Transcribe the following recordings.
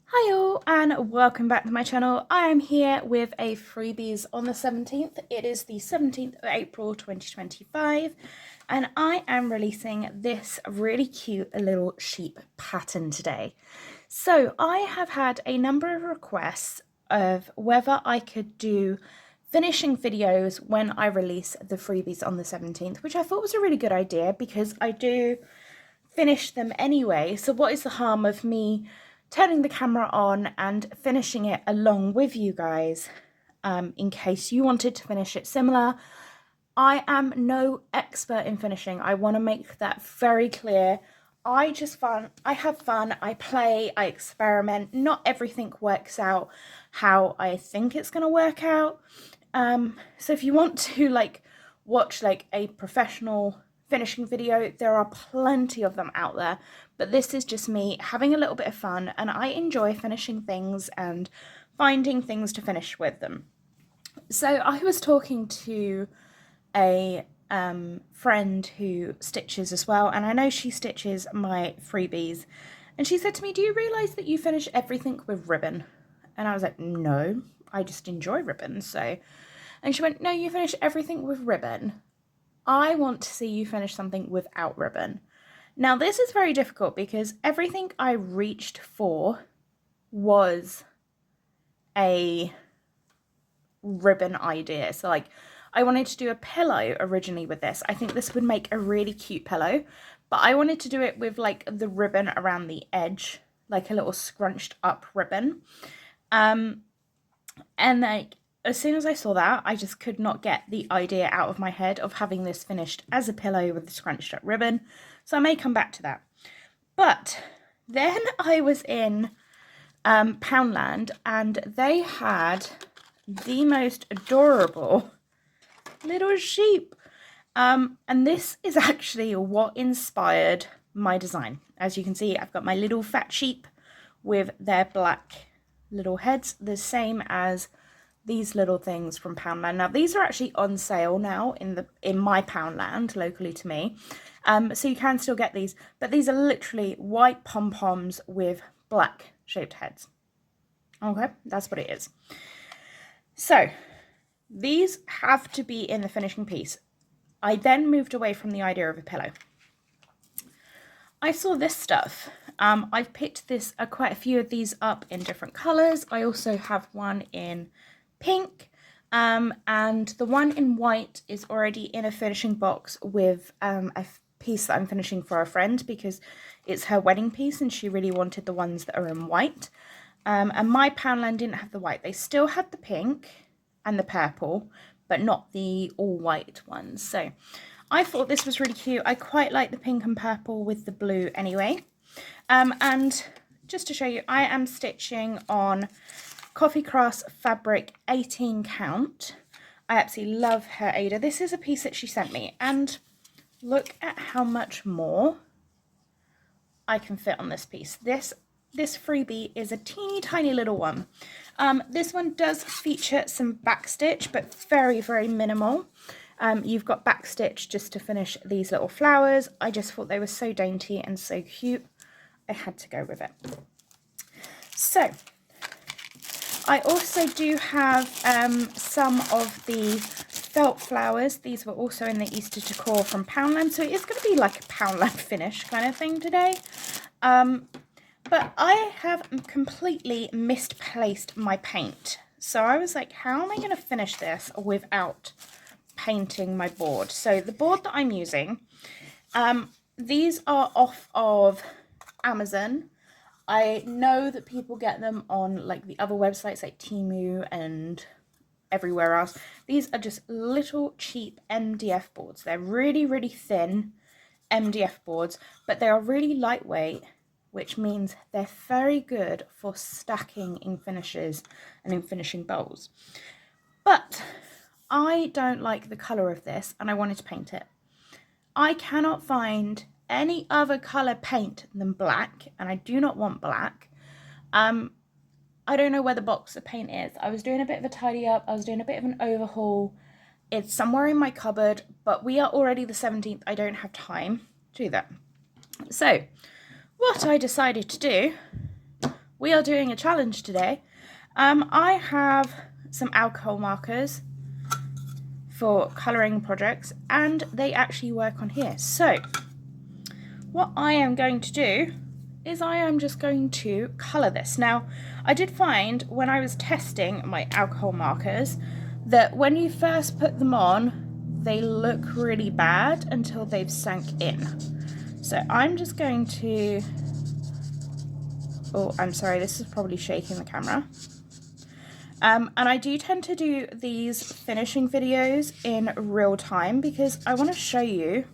Hi all and welcome back to my channel. I am here with a freebies on the 17th. It is the 17th of April 2025 and I am releasing this really cute little sheep pattern today. So I have had a number of requests of whether I could do finishing videos when I release the freebies on the 17th, which I thought was a really good idea because I do finish them anyway. So what is the harm of me turning the camera on and finishing it along with you guys, in case you wanted to finish it similar. I am no expert in finishing. I want to make that very clear. I have fun, I play, I experiment. Not everything works out how I think it's going to work out. So if you want to watch a professional finishing video, there are plenty of them out there, but this is just me having a little bit of fun, and I enjoy finishing things and finding things to finish with them. So I was talking to a friend who stitches as well, and I know she stitches my freebies, and she said to me, do you realize that you finish everything with ribbon? And I was like, no, I just enjoy ribbon. And she went, no, you finish everything with ribbon. I want to see you finish something without ribbon. Now this is very difficult because everything I reached for was a ribbon idea. So I wanted to do a pillow originally with this. I think this would make a really cute pillow, but I wanted to do it with the ribbon around the edge, like a little scrunched up ribbon. And as soon as I saw that, I just could not get the idea out of my head of having this finished as a pillow with the scrunched up ribbon. So I may come back to that. But then I was in Poundland and they had the most adorable little sheep. And this is actually what inspired my design. As you can see, I've got my little fat sheep with their black little heads, the same as these little things from Poundland. Now these are actually on sale now in my Poundland locally to me, so you can still get these, but these are literally white pom-poms with black shaped heads. Okay, that's what it is. So these have to be in the finishing piece. I then moved away from the idea of a pillow. I saw this stuff. I've picked quite a few of these up in different colors. I also have one in pink, and the one in white is already in a finishing box with a piece that I'm finishing for a friend because it's her wedding piece and she really wanted the ones that are in white. And my Poundland didn't have the white. They still had the pink and the purple, but not the all white ones. So I thought this was really cute. I quite like the pink and purple with the blue anyway. And just to show you, I am stitching on Coffee Cross fabric 18 count. I absolutely love her Ada. This is a piece that she sent me, and look at how much more I can fit on this piece. This freebie is a teeny tiny little one. This one does feature some backstitch, but very, very minimal. You've got backstitch just to finish these little flowers. I just thought they were so dainty and so cute. I had to go with it. So I also do have some of the felt flowers. These were also in the Easter decor from Poundland, so it is going to be like a Poundland finish kind of thing today. But I have completely misplaced my paint. So I was like, how am I going to finish this without painting my board? So the board that I'm using, these are off of Amazon. I know that people get them on the other websites like Temu and everywhere else. These are just little cheap MDF boards. They're really, really thin MDF boards, but they are really lightweight, which means they're very good for stacking in finishes and in finishing bowls. But I don't like the colour of this and I wanted to paint it. I cannot find any other colour paint than black, and I do not want black. I don't know where the box of paint is. I was doing a bit of a tidy up, I was doing a bit of an overhaul. It's somewhere in my cupboard, but we are already the 17th. I don't have time to do that. So what I decided to do we are doing a challenge today. I have some alcohol markers for colouring projects, and they actually work on here. So what I am going to do is I am just going to colour this. Now, I did find when I was testing my alcohol markers that when you first put them on, they look really bad until they've sank in. So I'm just going to, oh, I'm sorry, this is probably shaking the camera. And I do tend to do these finishing videos in real time because I want to show you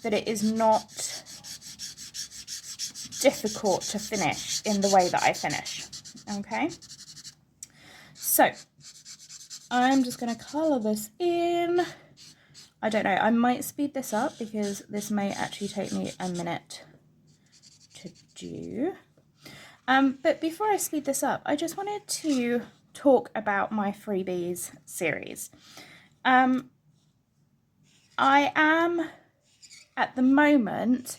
that it is not difficult to finish in the way that I finish. Okay, so I'm just going to colour this in. I don't know, I might speed this up because this may actually take me a minute to do. But before I speed this up, I just wanted to talk about my freebies series. I am, at the moment,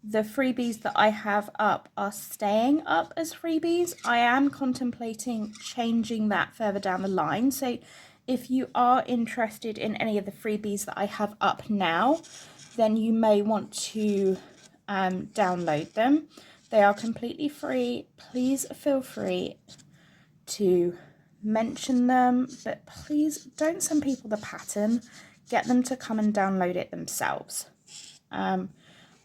the freebies that I have up are staying up as freebies. I am contemplating changing that further down the line. So if you are interested in any of the freebies that I have up now, then you may want to download them. They are completely free. Please feel free to mention them, but please don't send people the pattern. Get them to come and download it themselves.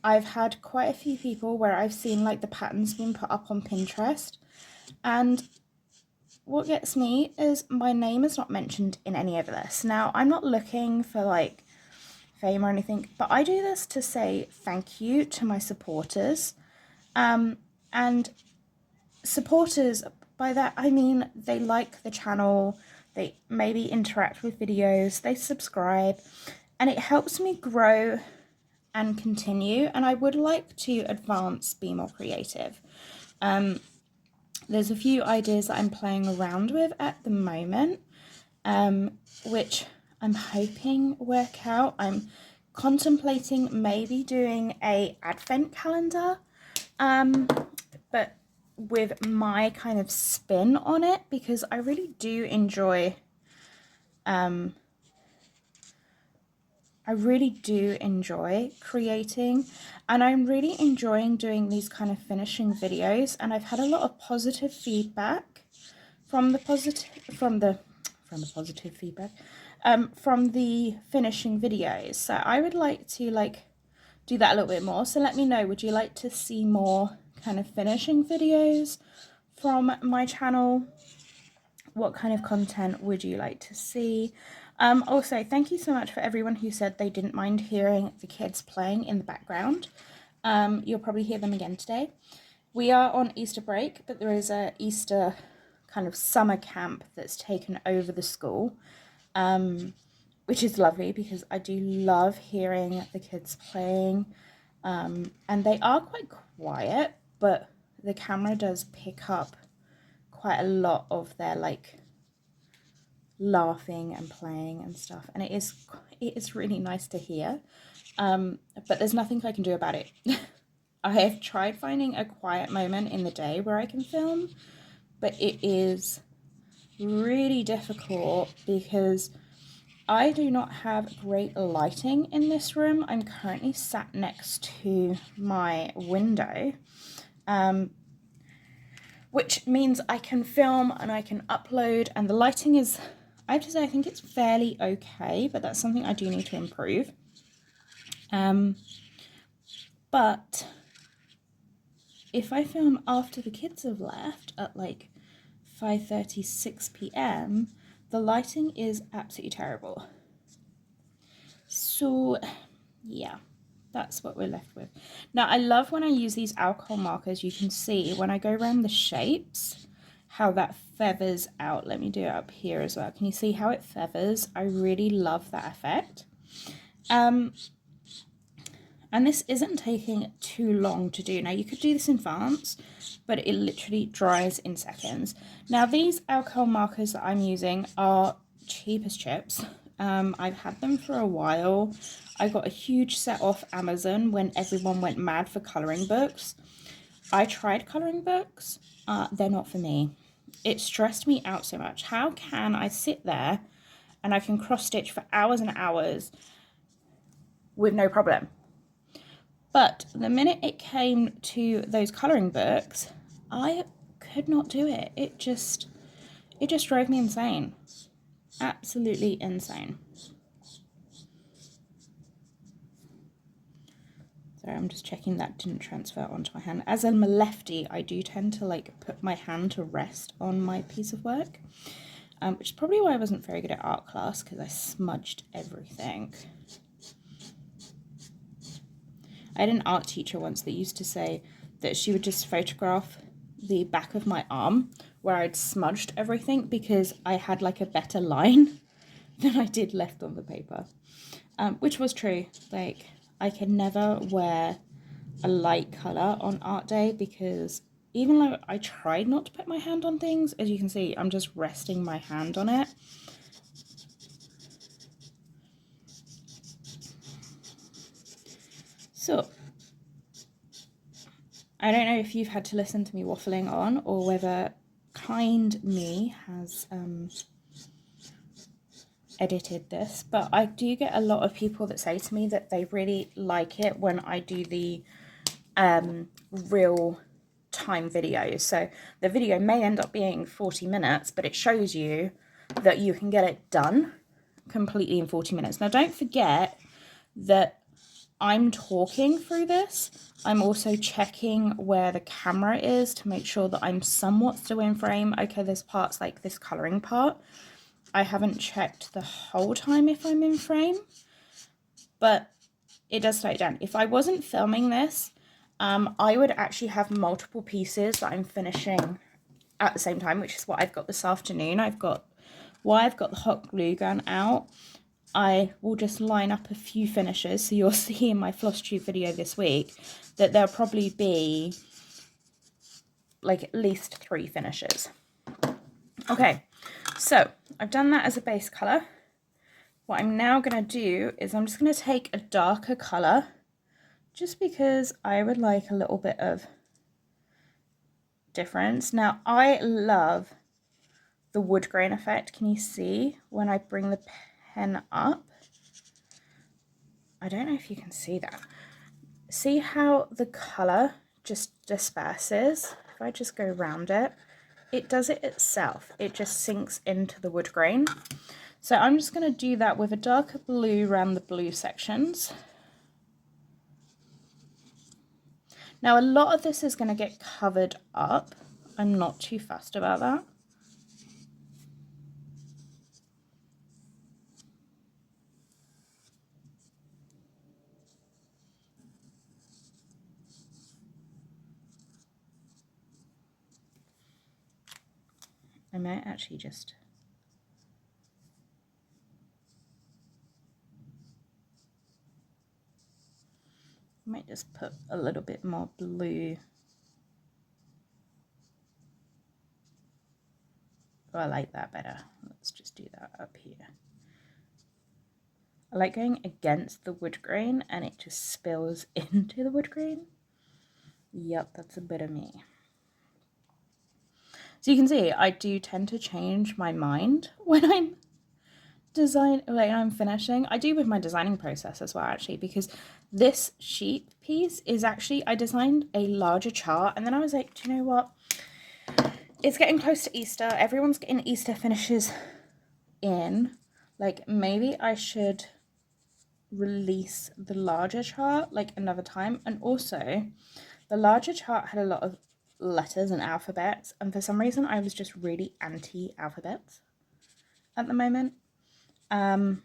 I've had quite a few people where I've seen like the patterns being put up on Pinterest, and what gets me is my name is not mentioned in any of this. Now, I'm not looking for like fame or anything, but I do this to say thank you to my supporters. And supporters, by that I mean they like the channel, they maybe interact with videos, they subscribe, and it helps me grow and continue, and I would like to advance, be more creative. There's a few ideas that I'm playing around with at the moment, which I'm hoping work out. I'm contemplating maybe doing a advent calendar, but with my kind of spin on it, because I really do enjoy creating, and I'm really enjoying doing these kind of finishing videos, and I've had a lot of positive feedback from the finishing videos. So I would like to do that a little bit more. So let me know, would you like to see more kind of finishing videos from my channel? What kind of content would you like to see? Also, thank you so much for everyone who said they didn't mind hearing the kids playing in the background. You'll probably hear them again today. We are on Easter break, but there is a Easter kind of summer camp that's taken over the school, which is lovely because I do love hearing the kids playing, and they are quite quiet, but the camera does pick up quite a lot of their laughing and playing and stuff, and it is really nice to hear, but there's nothing I can do about it. I have tried finding a quiet moment in the day where I can film, but it is really difficult because I do not have great lighting in this room. I'm currently sat next to my window, which means I can film and I can upload, and the lighting is, I have to say, I think it's fairly okay, but that's something I do need to improve. But if I film after the kids have left at 5:30, 6 p.m, the lighting is absolutely terrible. So yeah, that's what we're left with. Now, I love when I use these alcohol markers. You can see when I go around the shapes how that feathers out. Let me do it up here as well. Can you see how it feathers? I really love that effect. And this isn't taking too long to do. Now, you could do this in advance, but it literally dries in seconds. Now, these alcohol markers that I'm using are cheap as chips. I've had them for a while. I got a huge set off Amazon when everyone went mad for colouring books. I tried colouring books. They're not for me. It stressed me out so much. How can I sit there and I can cross stitch for hours and hours with no problem? But the minute it came to those colouring books, I could not do it. It just drove me insane. Absolutely insane. Sorry, I'm just checking that didn't transfer onto my hand. As I'm a lefty, I do tend to like put my hand to rest on my piece of work, which is probably why I wasn't very good at art class, because I smudged everything. I had an art teacher once that used to say that she would just photograph the back of my arm where I'd smudged everything because I had like a better line than I did left on the paper, which was true. Like, I can never wear a light colour on art day because even though I tried not to put my hand on things, as you can see, I'm just resting my hand on it. So, I don't know if you've had to listen to me waffling on or whether kind me has edited this, but I do get a lot of people that say to me that they really like it when I do the real time videos. So the video may end up being 40 minutes, but it shows you that you can get it done completely in 40 minutes. Now, don't forget that I'm talking through this. I'm also checking where the camera is to make sure that I'm somewhat still in frame. Okay, there's parts like this colouring part. I haven't checked the whole time if I'm in frame, but it does slow it down. If I wasn't filming this, I would actually have multiple pieces that I'm finishing at the same time, which is what I've got this afternoon. I've got the hot glue gun out. I will just line up a few finishes. So you'll see in my floss tube video this week that there'll probably be like at least 3 finishes. Okay, so I've done that as a base colour. What I'm now going to do is I'm just going to take a darker colour just because I would like a little bit of difference. Now, I love the wood grain effect. Can you see when I bring the pen up? I don't know if you can see that. See how the colour just disperses? If I just go around it, it does it itself. It just sinks into the wood grain. So I'm just going to do that with a darker blue around the blue sections. Now, a lot of this is going to get covered up. I'm not too fussed about that. I might actually just... put a little bit more blue. Oh, I like that better. Let's just do that up here. I like going against the wood grain and it just spills into the wood grain. Yep, that's a bit of me. So you can see I do tend to change my mind when I'm finishing. I do with my designing process as well, actually, because this sheet piece is actually, I designed a larger chart and then I was like, do you know what? It's getting close to Easter. Everyone's getting Easter finishes in. Like, maybe I should release the larger chart like another time. And also, the larger chart had a lot of letters and alphabets, and for some reason I was just really anti-alphabets at the moment. And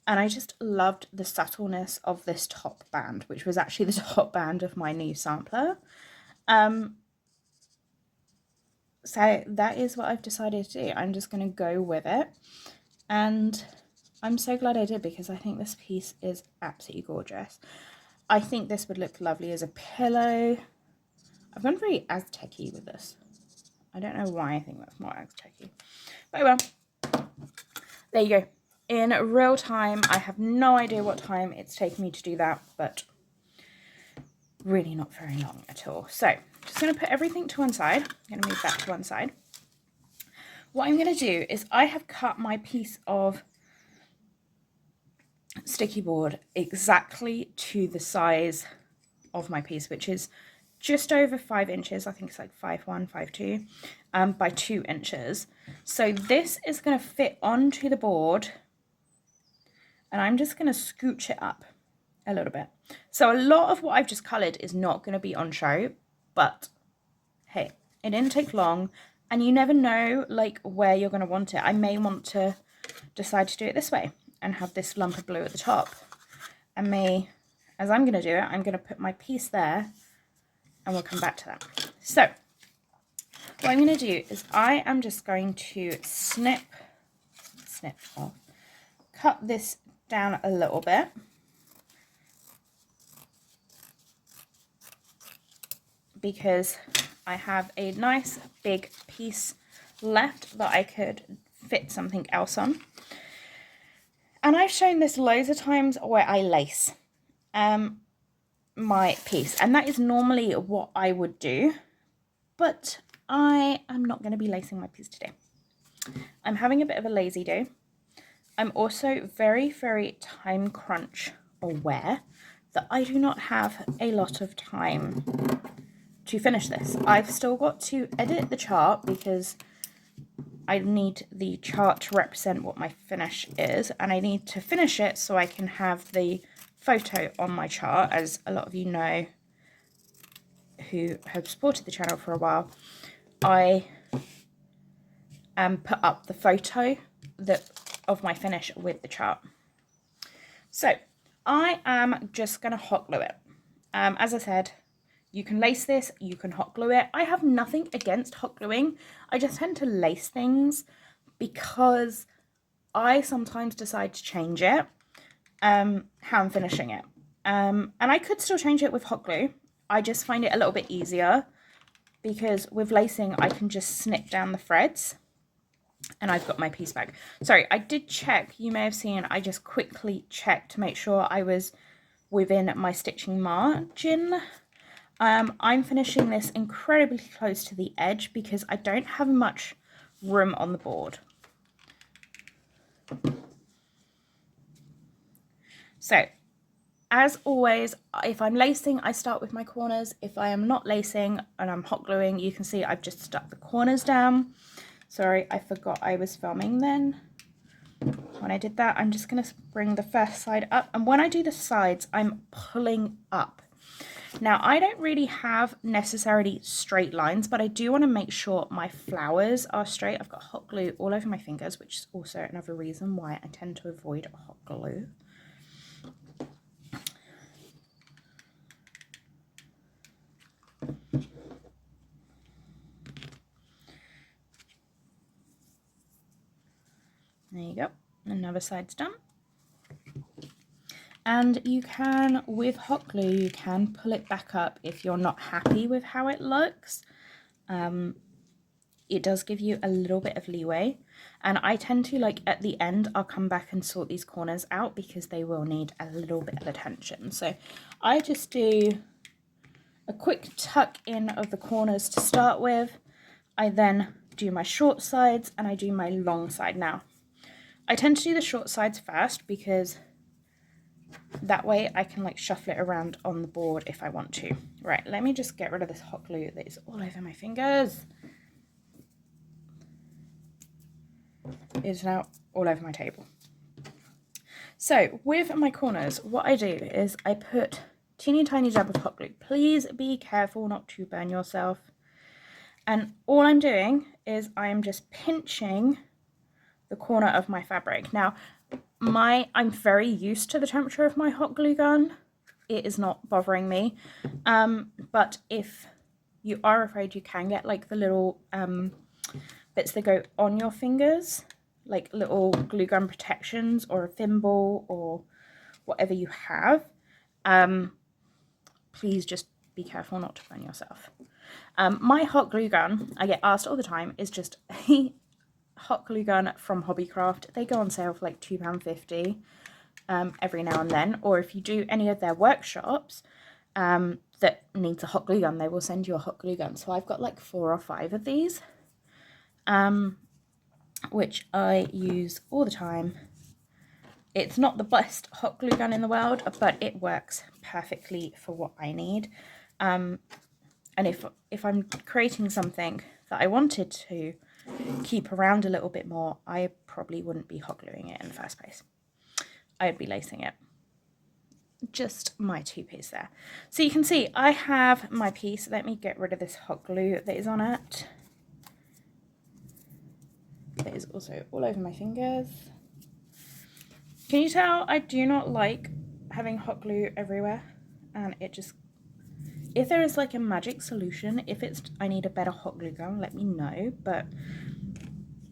I just loved the subtleness of this top band, which was actually the top band of my new sampler. So that is what I've decided to do. I'm just going to go with it. And I'm so glad I did, because I think this piece is absolutely gorgeous. I think this would look lovely as a pillow. I've gone very Aztec-y with this. I don't know why I think that's more Aztec-y. But well, there you go. In real time, I have no idea what time it's taken me to do that, but really not very long at all. So just going to put everything to one side. I'm going to move that to one side. What I'm going to do is I have cut my piece of sticky board exactly to the size of my piece, which is just over 5 inches. I think it's like 5'1", 5'2", by 2 inches. So this is going to fit onto the board, and I'm just going to scooch it up a little bit. So a lot of what I've just coloured is not going to be on show, but hey, it didn't take long, and you never know like where you're going to want it. I may want to decide to do it this way and have this lump of blue at the top. I may, as I'm going to do it, I'm going to put my piece there, and we'll come back to that. So what I'm going to do is I am just going to snip off, cut this down a little bit, because I have a nice big piece left that I could fit something else on. And I've shown this loads of times where I lace my piece, and that is normally what I would do, but I am not going to be lacing my piece today. I'm having a bit of a lazy day. I'm also very, very time crunch aware that I do not have a lot of time to finish this. I've still got to edit the chart because I need the chart to represent what my finish is, and I need to finish it so I can have the photo on my chart. As a lot of you know who have supported the channel for a while, I put up the photo of my finish with the chart. So I am just going to hot glue it. As I said, you can lace this, you can hot glue it. I have nothing against hot gluing. I just tend to lace things because I sometimes decide to change it, how I'm finishing it. And I could still change it with hot glue. I just find it a little bit easier because with lacing, I can just snip down the threads and I've got my piece back. Sorry, I did check. You may have seen, I just quickly checked to make sure I was within my stitching margin. I'm finishing this incredibly close to the edge because I don't have much room on the board. So, as always, if I'm lacing, I start with my corners. If I am not lacing and I'm hot gluing, you can see I've just stuck the corners down. Sorry, I forgot I was filming then. When I did that, I'm just going to bring the first side up. And when I do the sides, I'm pulling up. Now, I don't really have necessarily straight lines, but I do want to make sure my flowers are straight. I've got hot glue all over my fingers, which is also another reason why I tend to avoid hot glue. There you go. Another side's done. And you can, with hot glue, you can pull it back up if you're not happy with how it looks. It does give you a little bit of leeway. And I tend to, like, at the end, I'll come back and sort these corners out because they will need a little bit of attention. So I just do a quick tuck in of the corners to start with. I then do my short sides and I do my long side. Now, I tend to do the short sides first because that way I can like shuffle it around on the board if I want to. Right, let me just get rid of this hot glue that is all over my fingers. It is now all over my table. So with my corners, what I do is I put teeny tiny dab of hot glue. Please be careful not to burn yourself. And all I'm doing is I'm just pinching the corner of my fabric. Now, I'm very used to the temperature of my hot glue gun. It is not bothering me. But if you are afraid, you can get like the little bits that go on your fingers, like little glue gun protections or a thimble or whatever you have. Please just be careful not to burn yourself. My hot glue gun, I get asked all the time, is just a hot glue gun from Hobbycraft. They go on sale for like £2.50 every now and then, or if you do any of their workshops, that needs a hot glue gun, they will send you a hot glue gun. So I've got like 4 or 5 of these, which I use all the time. It's not the best hot glue gun in the world, but it works perfectly for what I need. And if I'm creating something that I wanted to keep around a little bit more, I probably wouldn't be hot gluing it in the first place. I'd be lacing it. Just my 2 piece there. So you can see I have my piece. Let me get rid of this hot glue that is on it. That is also all over my fingers. Can you tell I do not like having hot glue everywhere? And it just, if there is like a magic solution, if it's I need a better hot glue gun, let me know, but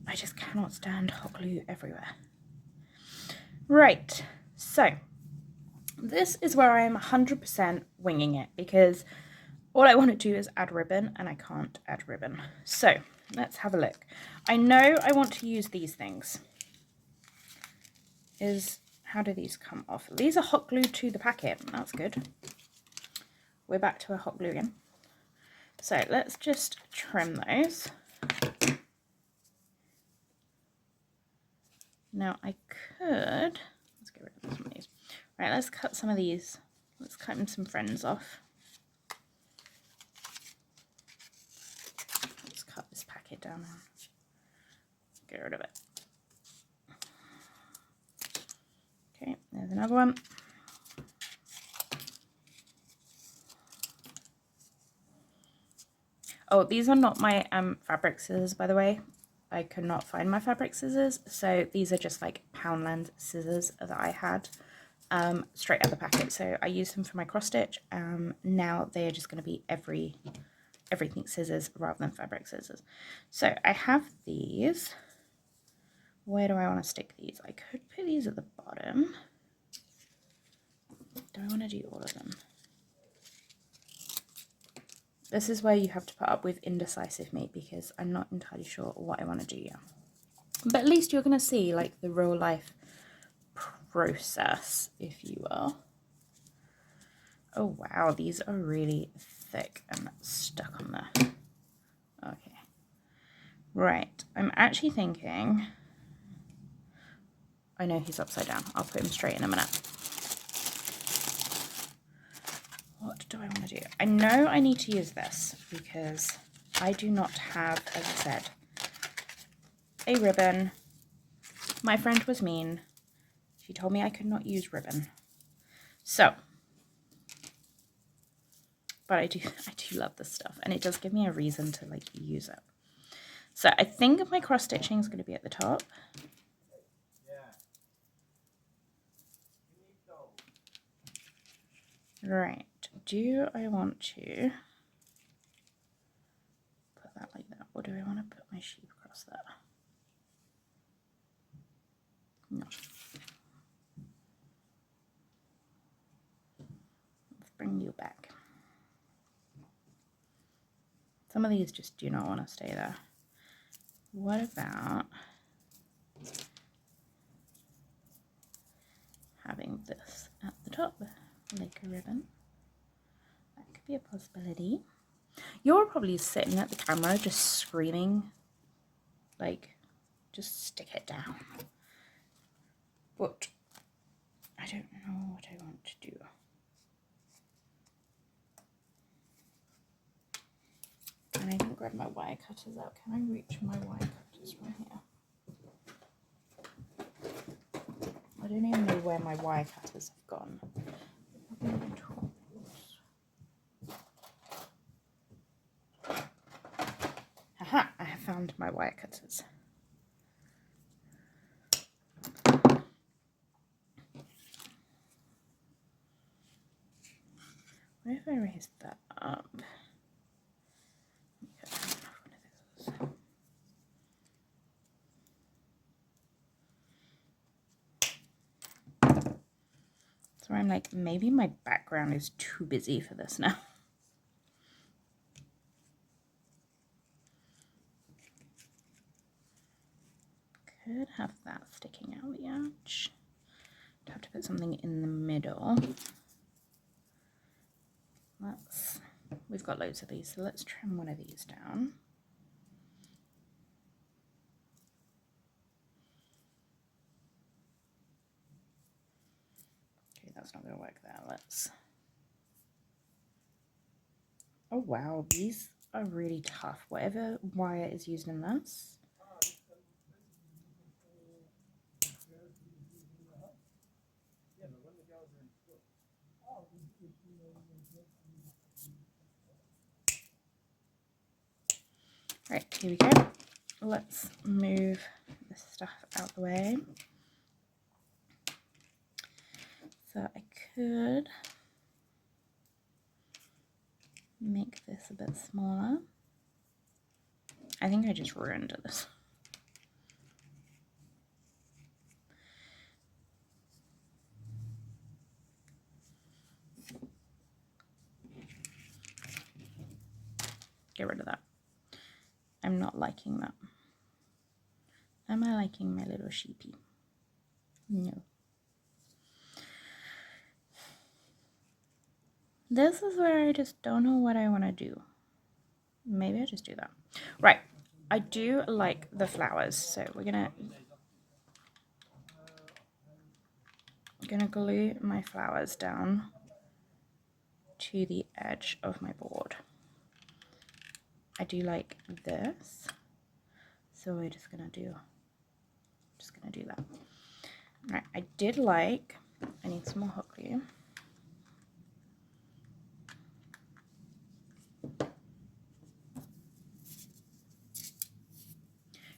I just cannot stand hot glue everywhere. Right, so this is where I am 100% winging it, because all I want to do is add ribbon and I can't add ribbon. So let's have a look. I know I want to use these things. How do these come off? These are hot glued to the packet. That's good. We're back to a hot glue again. So let's just trim those. Now I could, let's get rid of some of these. Right, let's cut some of these. Let's cut some friends off. Let's cut this packet down and get rid of it. Okay, there's another one. Oh, these are not my fabric scissors, by the way. I could not find my fabric scissors, so these are just like Poundland scissors that I had straight out of the packet. So I used them for my cross stitch. Now they are just going to be everything scissors rather than fabric scissors. So I have these. Where do I want to stick these? I could put these at the bottom. Do I want to do all of them? This is where you have to put up with indecisive me, because I'm not entirely sure what I want to do yet. But at least you're going to see like the real life process, if you will. Oh wow, these are really thick and stuck on there. Okay. Right, I'm actually thinking, I know he's upside down. I'll put him straight in a minute. What do I want to do? I know I need to use this because I do not have, as I said, a ribbon. My friend was mean. She told me I could not use ribbon. So, but I do love this stuff, and it does give me a reason to like use it. So I think my cross stitching is going to be at the top. Right, do I want to put that like that, or do I want to put my sheep across that? No. Let's bring you back. Some of these just do not want to stay there. What about having this at the top? Like a ribbon. That could be a possibility. You're probably sitting at the camera just screaming, like, just stick it down. But I don't know what I want to do. And I didn't grab my wire cutters out. Can I reach my wire cutters from here? I don't even know where my wire cutters have gone. Haha, I have found my wire cutters. Where have I raised that up? So I'm like, maybe my background is too busy for this now. Could have that sticking out the edge. I'd have to put something in the middle. we've got loads of these, so let's trim one of these down. Okay, that's not going to work there. Oh wow, these are really tough. Whatever wire is used in this. Right, here we go. Let's move this stuff out the way. So I could make this a bit smaller. I think I just ruined this. Get rid of that. I'm not liking that. Am I liking my little sheepy? No. This is where I just don't know what I want to do. Maybe I just do that. Right. I do like the flowers, so we're gonna glue my flowers down to the edge of my board. I do like this, so we're just gonna do that. Right, I need some more hot glue.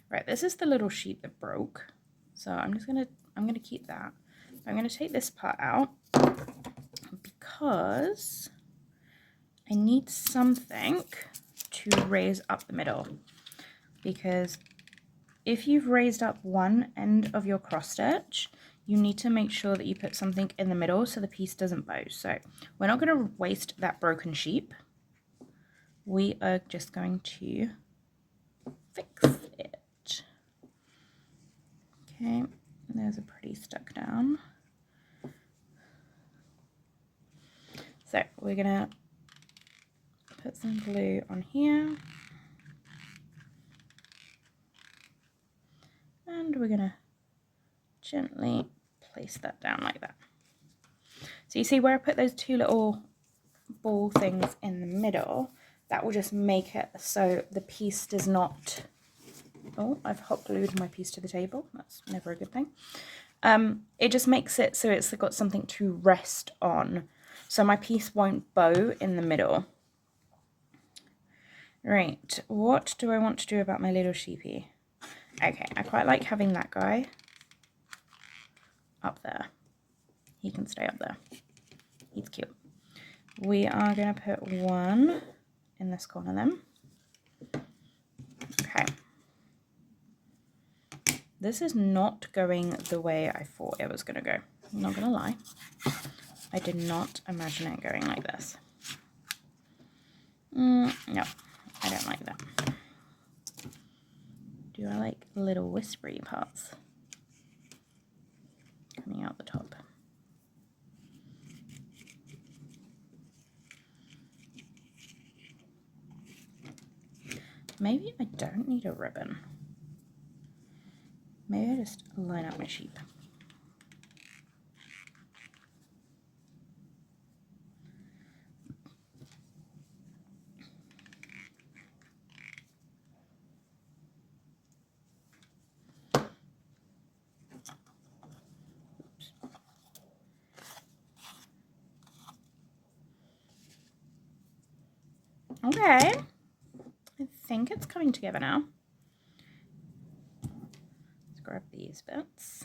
Right, this is the little sheet that broke, so I'm gonna keep that. I'm gonna take this part out because I need something to raise up the middle, because if you've raised up one end of your cross stitch, you need to make sure that you put something in the middle so the piece doesn't bow. So we're not going to waste that broken sheep. We are just going to fix it. Okay, there's a pretty stuck down. So we're going to put some glue on here. And we're going to gently place that down like that. So you see where I put those two little ball things in the middle, that will just make it so the piece does not, oh, I've hot glued my piece to the table. That's never a good thing. It just makes it so it's got something to rest on, so my piece won't bow in the middle. Right, what do I want to do about my little sheepy? Okay, I quite like having that guy up there. He can stay up there. He's cute. We are going to put one in this corner then. Okay. This is not going the way I thought it was going to go. I'm not going to lie. I did not imagine it going like this. No, I don't like that. Do I like little whispery parts coming out the top? Maybe I don't need a ribbon. Maybe I just line up my sheep. Oops. Okay. I think it's coming together now. Let's grab these bits.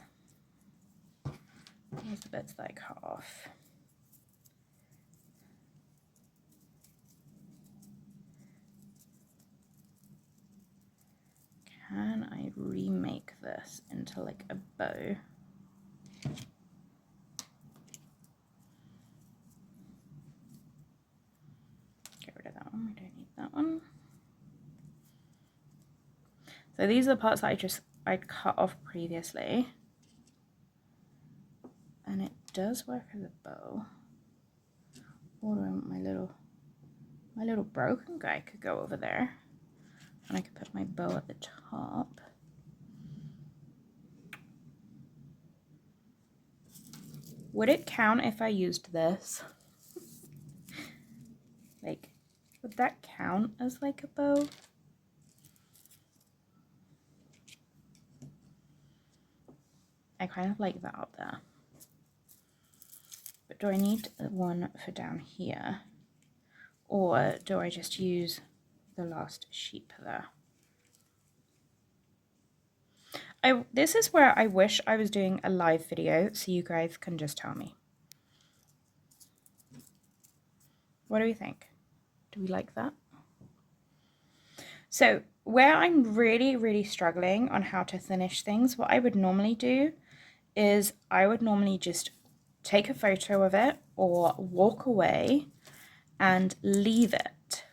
These are the bits that I cut off. Can I remake this into like a bow? Get rid of that one, we don't need that one. So these are the parts that I'd cut off previously. And it does work as a bow. Or do I want my little My little broken guy could go over there. And I could put my bow at the top. Would it count if I used this? Like, would that count as like a bow? I kind of like that up there. But do I need one for down here? Or do I just use the last sheep there? This is where I wish I was doing a live video so you guys can just tell me. What do we think? Do we like that? So where I'm really struggling on how to finish things, what I would normally do is I would normally just take a photo of it or walk away and leave it.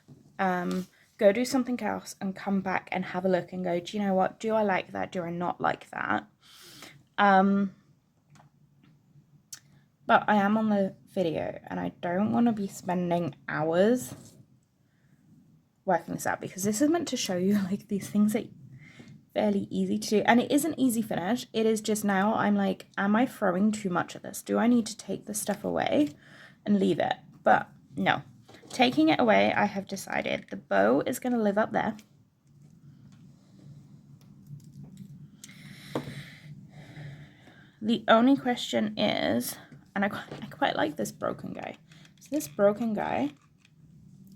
Go do something else and come back and have a look and go, do you know what? Do I like that? Do I not like that? But I am on the video and I don't want to be spending hours working this out, because this is meant to show you like these things that fairly easy to do, and it is an easy finish. It is just now I'm like, am I throwing too much of this? Do I need to take this stuff away and leave it? But no, taking it away, I have decided the bow is going to live up there. The only question is, and I quite like this broken guy. So this broken guy,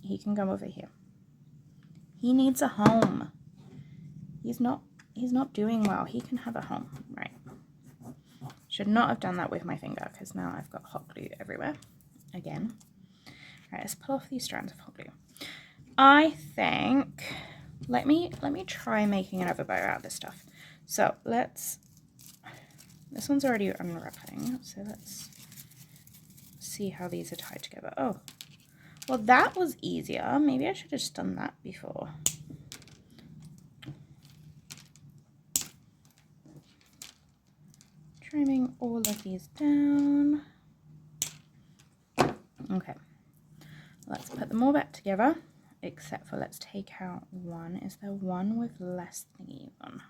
he can come over here. He needs a home. He's not doing well. He can have a home, right? Should not have done that with my finger, because now I've got hot glue everywhere again. All right, let's pull off these strands of hot glue. I think, let me try making another bow out of this stuff. So this one's already unwrapping, so let's see how these are tied together. Oh, well, that was easier. Maybe I should have just done that before. Trimming all of these down. Okay, let's put them all back together, except for let's take out one. Is there one with less thingy on?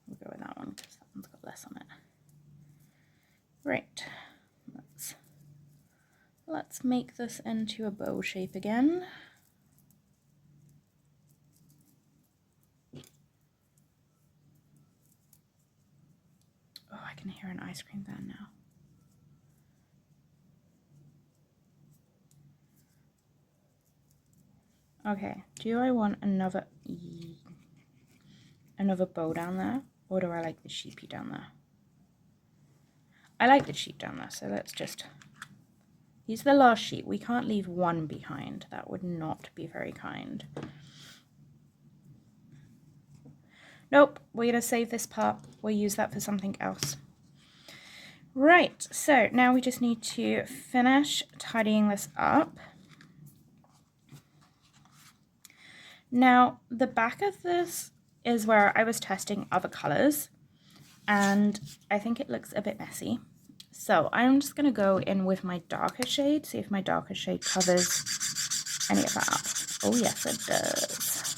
We'll go with that one because that one's got less on it. Right, let's make this into a bow shape again. Oh, I can hear an ice cream van now. Okay, do I want another bow down there, or do I like the sheepy down there? I like the sheep down there, so let's just... He's the last sheep. We can't leave one behind. That would not be very kind. Nope, we're going to save this part. We'll use that for something else. Right, so now we just need to finish tidying this up. Now, the back of this is where I was testing other colors, and I think it looks a bit messy. So I'm just going to go in with my darker shade, see if my darker shade covers any of that up. Oh yes, it does.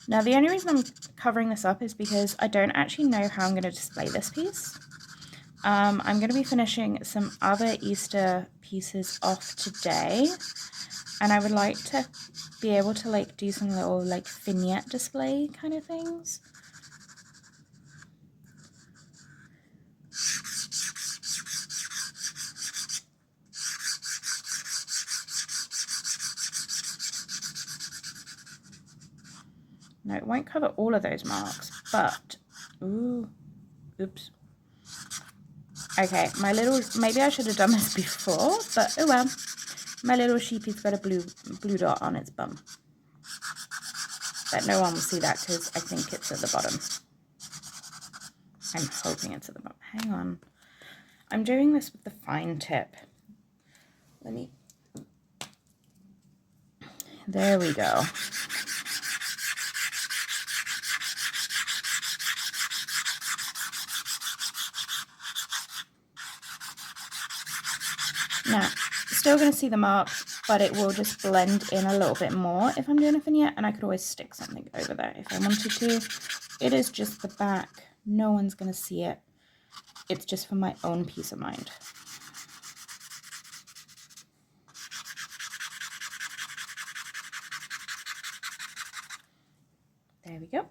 Now the only reason I'm covering this up is because I don't actually know how I'm going to display this piece. I'm going to be finishing some other Easter pieces off today, and I would like to be able to like do some little like vignette display kind of things. No, it won't cover all of those marks, but oops. Okay, my little, maybe I should have done this before, but oh well. My little sheepy's got a blue dot on its bum. But no one will see that because I think it's at the bottom. I'm hoping it's at the bottom. Hang on. I'm doing this with the fine tip. There we go. Now, still going to see the marks, but it will just blend in a little bit more if I'm doing a vignette, and I could always stick something over there if I wanted to. It is just the back. No one's going to see it. It's just for my own peace of mind. There we go.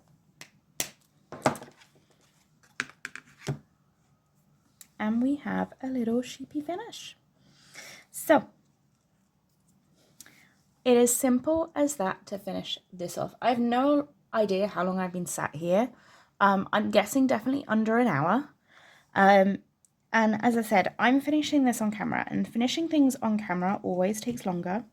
And we have a little sheepy finish. So it is simple as that to finish this off. I have no idea how long I've been sat here. I'm guessing definitely under an hour. And as I said, I'm finishing this on camera, and finishing things on camera always takes longer.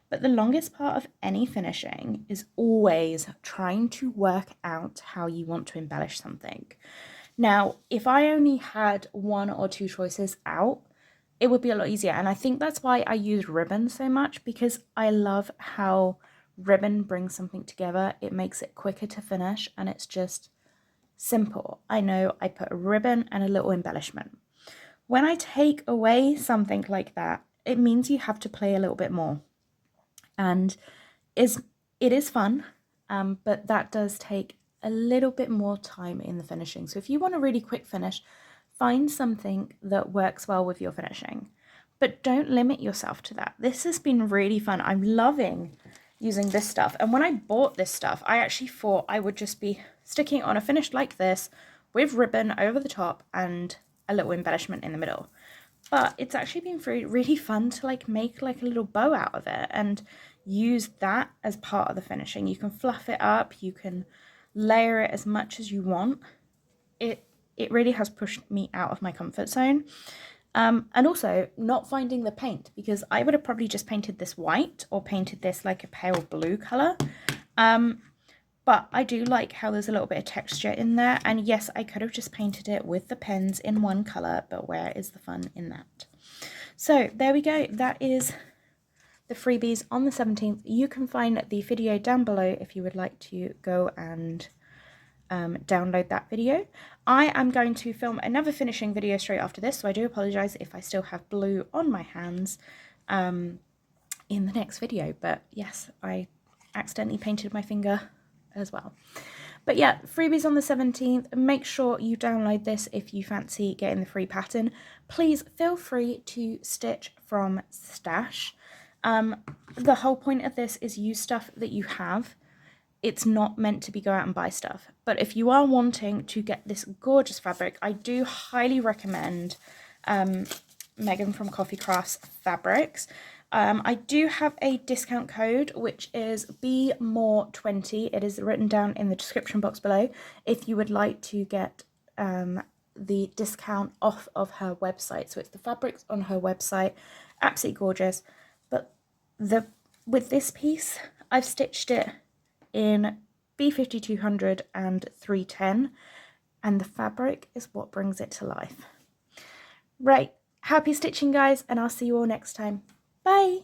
But the longest part of any finishing is always trying to work out how you want to embellish something. Now, if I only had 1 or 2 choices out, it would be a lot easier. And I think that's why I use ribbon so much, because I love how ribbon brings something together. It makes it quicker to finish, and it's just simple. I know I put a ribbon and a little embellishment. When I take away something like that, it means you have to play a little bit more. And it is fun, but that does take a little bit more time in the finishing. So if you want a really quick finish, find something that works well with your finishing, but don't limit yourself to that. This has been really fun. I'm loving using this stuff. And when I bought this stuff, I actually thought I would just be sticking it on a finish like this with ribbon over the top and a little embellishment in the middle. But it's actually been really fun to like make like a little bow out of it and use that as part of the finishing. You can fluff it up, you can layer it as much as you want. It really has pushed me out of my comfort zone. And also not finding the paint, because I would have probably just painted this white or painted this like a pale blue color. But I do like how there's a little bit of texture in there. And yes, I could have just painted it with the pens in one color, but where is the fun in that? So there we go. That is the freebies on the 17th. You can find the video down below if you would like to go and download that video. I am going to film another finishing video straight after this, so I do apologize if I still have blue on my hands in the next video. But yes, I accidentally painted my finger as well. But yeah, freebies on the 17th. Make sure you download this if you fancy getting the free pattern. Please feel free to stitch from stash. The whole point of this is use stuff that you have. It's not meant to be go out and buy stuff. But if you are wanting to get this gorgeous fabric, I do highly recommend Megan from Coffee Crafts Fabrics. I do have a discount code, which is BMORE20. It is written down in the description box below if you would like to get the discount off of her website. So it's the fabrics on her website. Absolutely gorgeous. But with this piece, I've stitched it in B5200 and 310, and the fabric is what brings it to life. Right, happy stitching guys, and I'll see you all next time. Bye!